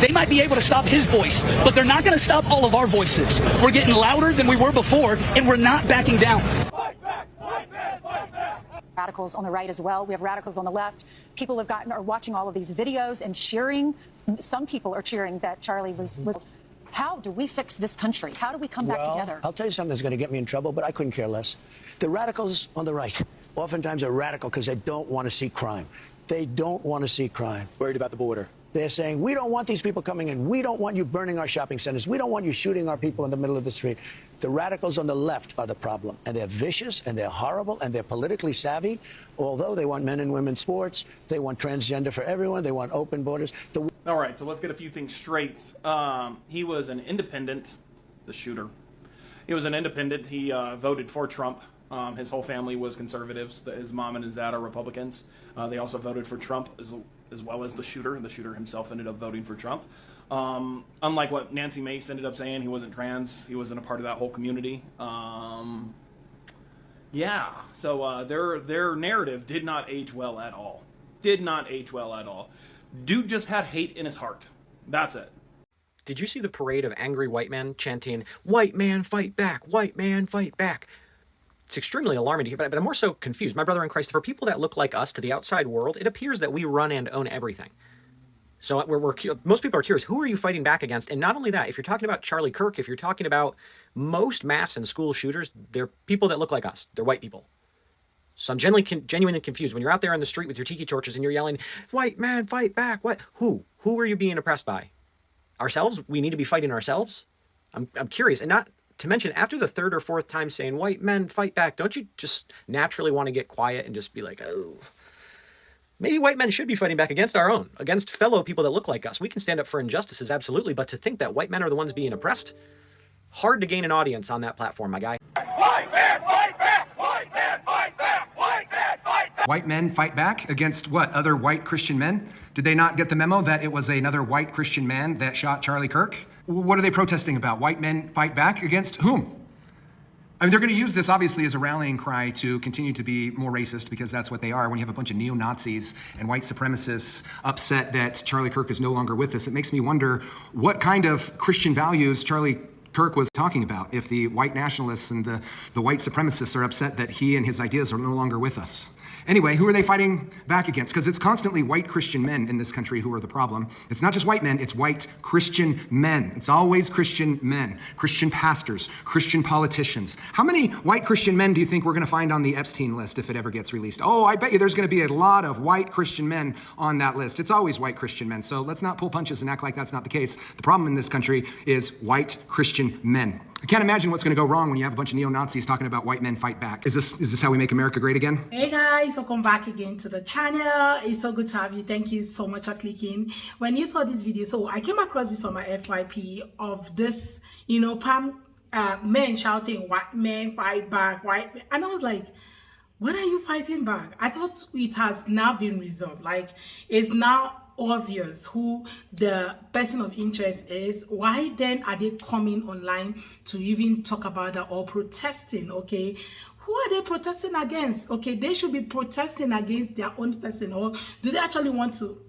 They might be able to stop his voice, but they're not going to stop all of our voices. We're getting louder than we were before, and we're not backing down. Fight back, fight back, fight back. Radicals on the right as well. We have radicals on the left. People are watching all of these videos and cheering. Some people are cheering that Charlie was. How do we fix this country? How do we come back together? I'll tell you something that's going to get me in trouble, but I couldn't care less. The radicals on the right oftentimes are radical because they don't want to see crime. They don't want to see crime. Worried about the border. They're saying, we don't want these people coming in. We don't want you burning our shopping centers. We don't want you shooting our people in the middle of the street. The radicals on the left are the problem. And they're vicious, and they're horrible, and they're politically savvy. Although they want men and women's sports, they want transgender for everyone, they want open borders. All right, so let's get a few things straight. He was an independent, the shooter. He was an independent. He voted for Trump. His whole family was conservatives. His mom and his dad are Republicans. They also voted for Trump as well as the shooter. The shooter himself ended up voting for Trump. Unlike what Nancy Mace ended up saying, he wasn't trans. He wasn't a part of that whole community. Yeah, so their narrative did not age well at all. Did not age well at all. Dude just had hate in his heart. That's it. Did you see the parade of angry white men chanting, "White man, fight back! White man, fight back!" It's extremely alarming to hear, but I'm more so confused. My brother in Christ, for people that look like us to the outside world, it appears that we run and own everything. So most people are curious, who are you fighting back against? And not only that, if you're talking about Charlie Kirk, if you're talking about most mass and school shooters, they're people that look like us. They're white people. So I'm genuinely confused. When you're out there on the street with your tiki torches and you're yelling, "White man, fight back!" What? Who are you being oppressed by? Ourselves? We need to be fighting ourselves? I'm curious. And not to mention, after the third or fourth time saying, "White men, fight back," don't you just naturally want to get quiet and just be like, oh, maybe white men should be fighting back against our own, against fellow people that look like us. We can stand up for injustices, absolutely, but to think that white men are the ones being oppressed, hard to gain an audience on that platform, my guy. White man, fight back! White man, fight back! White man, fight back! White men fight back against what? Other white Christian men? Did they not get the memo that it was another white Christian man that shot Charlie Kirk? What are they protesting about? White men fight back against whom? I mean, they're going to use this obviously as a rallying cry to continue to be more racist, because that's what they are. When you have a bunch of neo-Nazis and white supremacists upset that Charlie Kirk is no longer with us, it makes me wonder what kind of Christian values Charlie Kirk was talking about if the white nationalists and the white supremacists are upset that he and his ideas are no longer with us. Anyway, who are they fighting back against? Because it's constantly white Christian men in this country who are the problem. It's not just white men, it's white Christian men. It's always Christian men, Christian pastors, Christian politicians. How many white Christian men do you think we're going to find on the Epstein list if it ever gets released? Oh, I bet you there's going to be a lot of white Christian men on that list. It's always white Christian men. So let's not pull punches and act like that's not the case. The problem in this country is white Christian men. I can't imagine what's going to go wrong when you have a bunch of neo-Nazis talking about white men fight back. Is this how we make America great again? Hey guys, welcome back again to the channel. It's so good to have you. Thank you so much for clicking. When you saw this video, so I came across this on my FYP of this, men shouting, "White men fight back, white men," and I was like, what are you fighting back? I thought it has now been resolved. Like, it's now obvious who the person of interest is. Why then are they coming online to even talk about that or protesting? Okay, who are they protesting against? Okay, they should be protesting against their own person, or do they actually want to?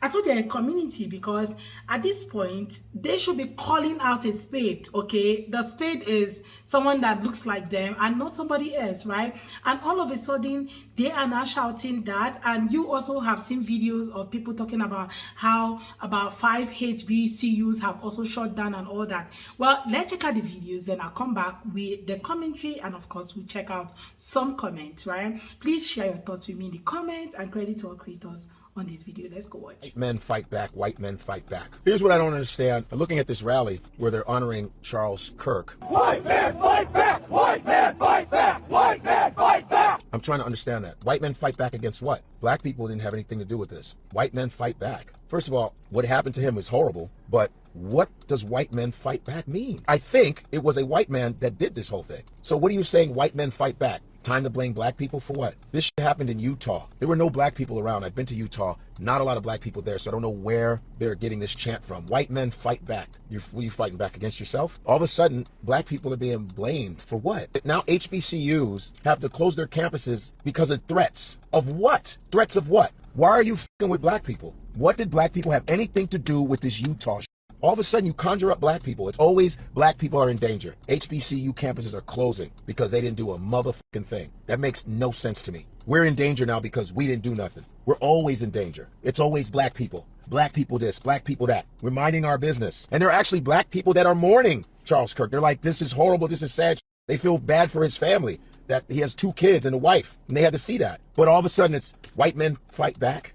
I thought they're a community, because at this point they should be calling out a spade. Okay, the spade is someone that looks like them and not somebody else, right? And all of a sudden they are now shouting that. And you also have seen videos of people talking about how about 5 HBCUs have also shut down and all that. Well, let's check out the videos, then I'll come back with the commentary, and of course we check out some comments, right? Please share your thoughts with me in the comments, and credit to all creators on this video. Let's go watch. White men fight back. White men fight back. Here's what I don't understand. I'm looking at this rally where they're honoring Charles Kirk. White man, fight back! White man, fight back! White man, fight back! I'm trying to understand that. White men fight back against what? Black people didn't have anything to do with this. White men fight back. First of all, what happened to him was horrible, but what does white men fight back mean? I think it was a white man that did this whole thing. So what are you saying, white men fight back? Time to blame black people for what? This shit happened in Utah. There were no black people around. I've been to Utah. Not a lot of black people there, so I don't know where they're getting this chant from. White men fight back. What are you fighting back against yourself? All of a sudden, black people are being blamed for what? Now HBCUs have to close their campuses because of threats. Of what? Threats of what? Why are you f***ing with black people? What did black people have anything to do with this Utah shit? All of a sudden, you conjure up black people. It's always black people are in danger. HBCU campuses are closing because they didn't do a motherfucking thing. That makes no sense to me. We're in danger now because we didn't do nothing. We're always in danger. It's always black people. Black people this, black people that. We're minding our business. And there are actually black people that are mourning Charles Kirk. They're like, this is horrible. This is sad. They feel bad for his family, that he has 2 kids and a wife, and they had to see that. But all of a sudden, it's white men fight back.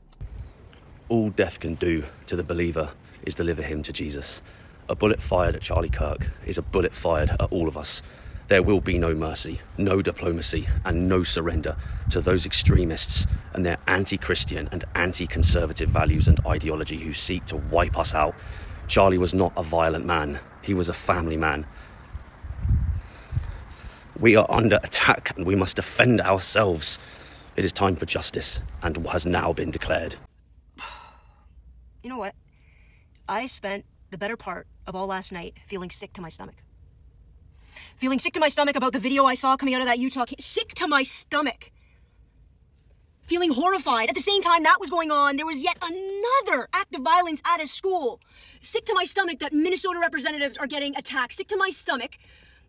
All death can do to the believer is deliver him to Jesus. A bullet fired at Charlie Kirk is a bullet fired at all of us. There will be no mercy, no diplomacy, and no surrender to those extremists and their anti-Christian and anti-conservative values and ideology who seek to wipe us out. Charlie was not a violent man. He was a family man. We are under attack and we must defend ourselves. It is time for justice and has now been declared. You know what? I spent the better part of all last night feeling sick to my stomach. Feeling sick to my stomach about the video I saw coming out of that Utah case. Sick to my stomach. Feeling horrified. At the same time that was going on, there was yet another act of violence at a school. Sick to my stomach that Minnesota representatives are getting attacked. Sick to my stomach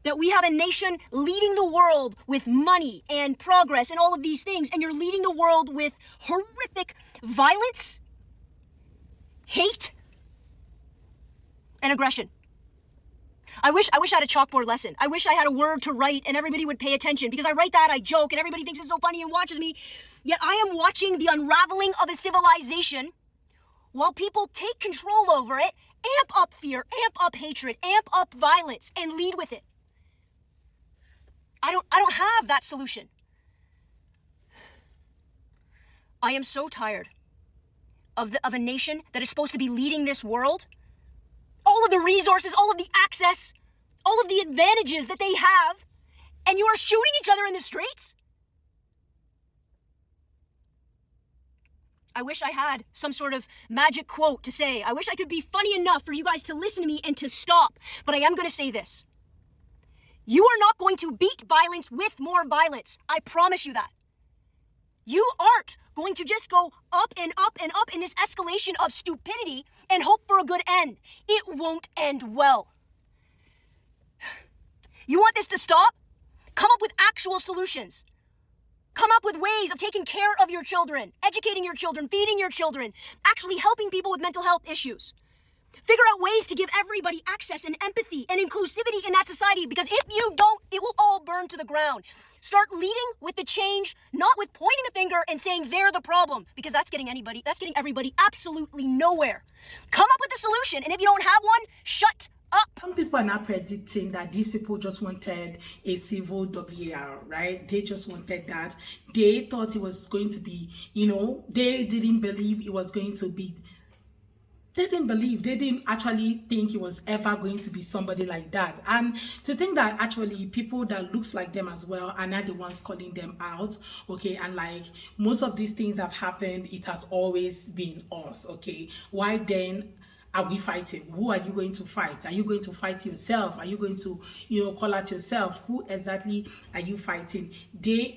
that we have a nation leading the world with money and progress and all of these things, and you're leading the world with horrific violence, hate, and aggression. I wish I had a chalkboard lesson. I wish I had a word to write and everybody would pay attention, because I write that, I joke, and everybody thinks it's so funny and watches me. Yet I am watching the unraveling of a civilization while people take control over it, amp up fear, amp up hatred, amp up violence, and lead with it. I don't have that solution. I am so tired of a nation that is supposed to be leading this world. All of the resources, all of the access, all of the advantages that they have, and you are shooting each other in the streets? I wish I had some sort of magic quote to say. I wish I could be funny enough for you guys to listen to me and to stop. But I am going to say this. You are not going to beat violence with more violence. I promise you that. You aren't going to just go up and up and up in this escalation of stupidity and hope for a good end. It won't end well. You want this to stop? Come up with actual solutions. Come up with ways of taking care of your children, educating your children, feeding your children, actually helping people with mental health issues. Figure out ways to give everybody access and empathy and inclusivity in that society, because if you don't, it will all burn to the ground. Start leading with the change, not with pointing the finger and saying they're the problem, because that's getting everybody absolutely nowhere. Come up with a solution, and if you don't have one, shut up. Some people are now predicting that these people just wanted a civil WAR, right? They just wanted that. They thought it was going to be, they didn't believe it was going to be. They didn't actually think it was ever going to be somebody like that. And to think that actually people that looks like them as well are not the ones calling them out, okay? And like most of these things have happened, it has always been us, okay? Why then are we fighting? Who are you going to fight? Are you going to fight yourself? Are you going to, call out yourself? Who exactly are you fighting?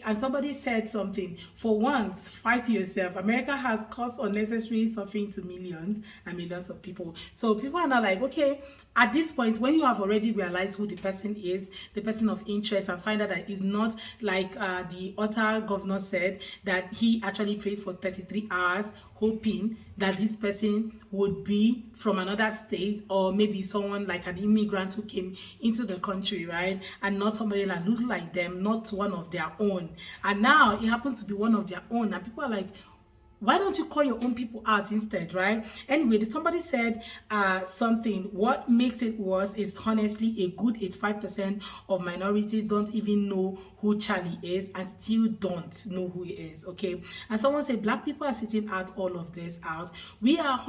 And somebody said something, for once, fight yourself. America has caused unnecessary suffering to millions and millions of people. So people are not like, okay, at this point, when you have already realized who the person is, the person of interest, and find out that it's not like the other governor said, that he actually prayed for 33 hours, hoping that this person would be from another state, or maybe someone like an immigrant who came into the country, right? And not somebody that looked like them, not one of their own. And now it happens to be one of their own. And people are like, why don't you call your own people out instead, right? Anyway, somebody said something. What makes it worse is honestly a good 85% of minorities don't even know who Charlie is and still don't know who he is, okay? And someone said black people are sitting out all of this out. We are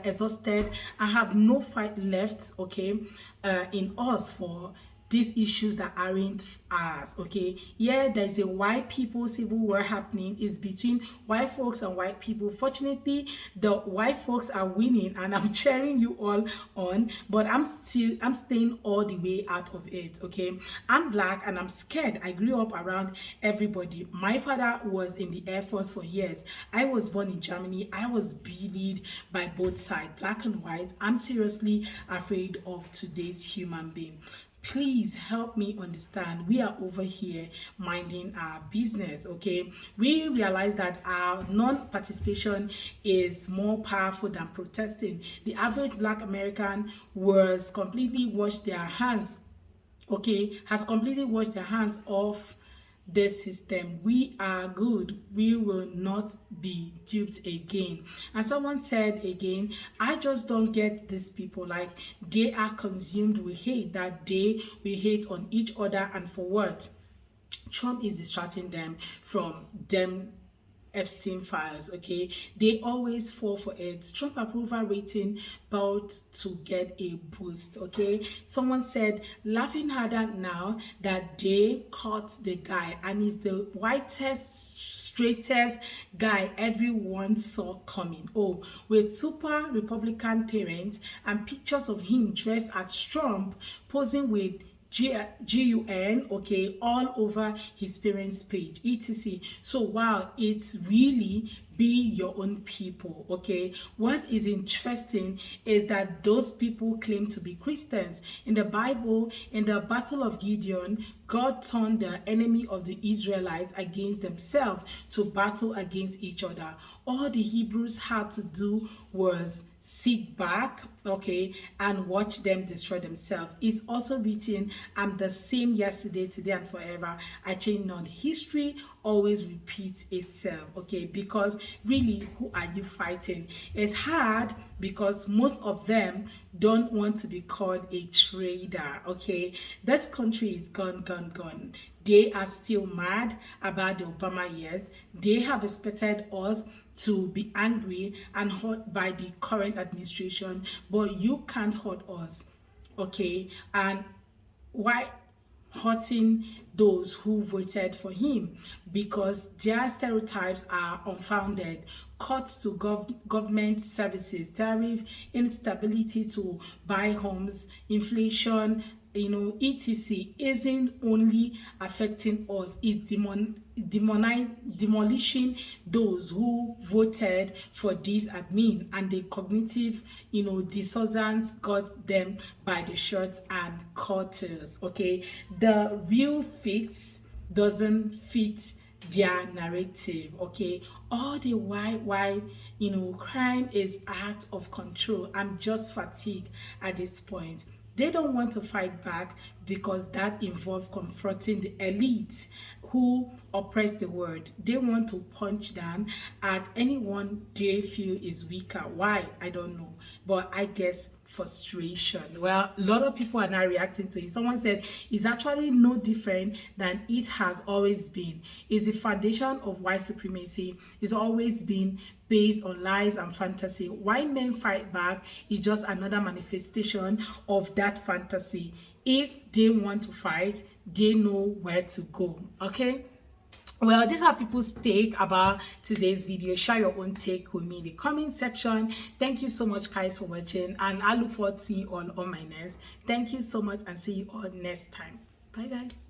exhausted and have no fight left, okay, in us for these issues that aren't ours, okay? Yeah, there's a white people civil war happening. It's between white folks and white people. Fortunately, the white folks are winning, and I'm cheering you all on, but I'm staying all the way out of it, okay? I'm black and I'm scared. I grew up around everybody. My father was in the Air Force for years. I was born in Germany. I was bullied by both sides, black and white. I'm seriously afraid of today's human being. Please help me understand. We are over here minding our business, okay? We realize that our non-participation is more powerful than protesting. The average black American was completely washed their hands, okay, has completely washed their hands off this system. We are good. We will not be duped again. And someone said again, I just don't get these people. Like, they are consumed with hate, that they will hate on each other, and for what? Trump is distracting them from them Epstein files, okay? They always fall for it. Trump approval rating about to get a boost, okay? Someone said, laughing harder now that they caught the guy, and he's the whitest, straightest guy everyone saw coming. Oh, with super Republican parents and pictures of him dressed as Trump posing with GUN, okay, all over his parents' page, etc. So wow, it's really be your own people, okay? What is interesting is that those people claim to be Christians. In the Bible, in the Battle of Gideon, God turned the enemy of the Israelites against themselves to battle against each other. All the Hebrews had to do was sit back, okay, and watch them destroy themselves. It's also written, I'm the same yesterday, today, and forever. I change not. History always repeats itself, okay? Because really, who are you fighting? It's hard because most of them don't want to be called a traitor, okay? This country is gone. They are still mad about the Obama years. They have expected us to be angry and hurt by the current administration, but you can't hurt us, okay? And why hurting those who voted for him? Because their stereotypes are unfounded. Cuts to government services, tariff, instability to buy homes, inflation, etc. isn't only affecting us, it's demolishing those who voted for this admin, and the cognitive dissonance got them by the shorts and quarters, okay? The real fix doesn't fit their narrative, okay? All the why crime is out of control. I'm just fatigued at this point. They don't want to fight back because that involves confronting the elite who oppress the world. They want to punch down at anyone they feel is weaker. Why? I don't know. But I guess frustration. Well, a lot of people are now reacting to it. Someone said it's actually no different than it has always been. It's the foundation of white supremacy. It's always been based on lies and fantasy. Why men fight back is just another manifestation of that fantasy. If they want to fight, they know where to go, okay? Well, these are people's take about today's video. Share your own take with me in the comment section. Thank you so much, guys, for watching, and I look forward to seeing you all on my next. Thank you so much, and see you all next time. Bye, guys.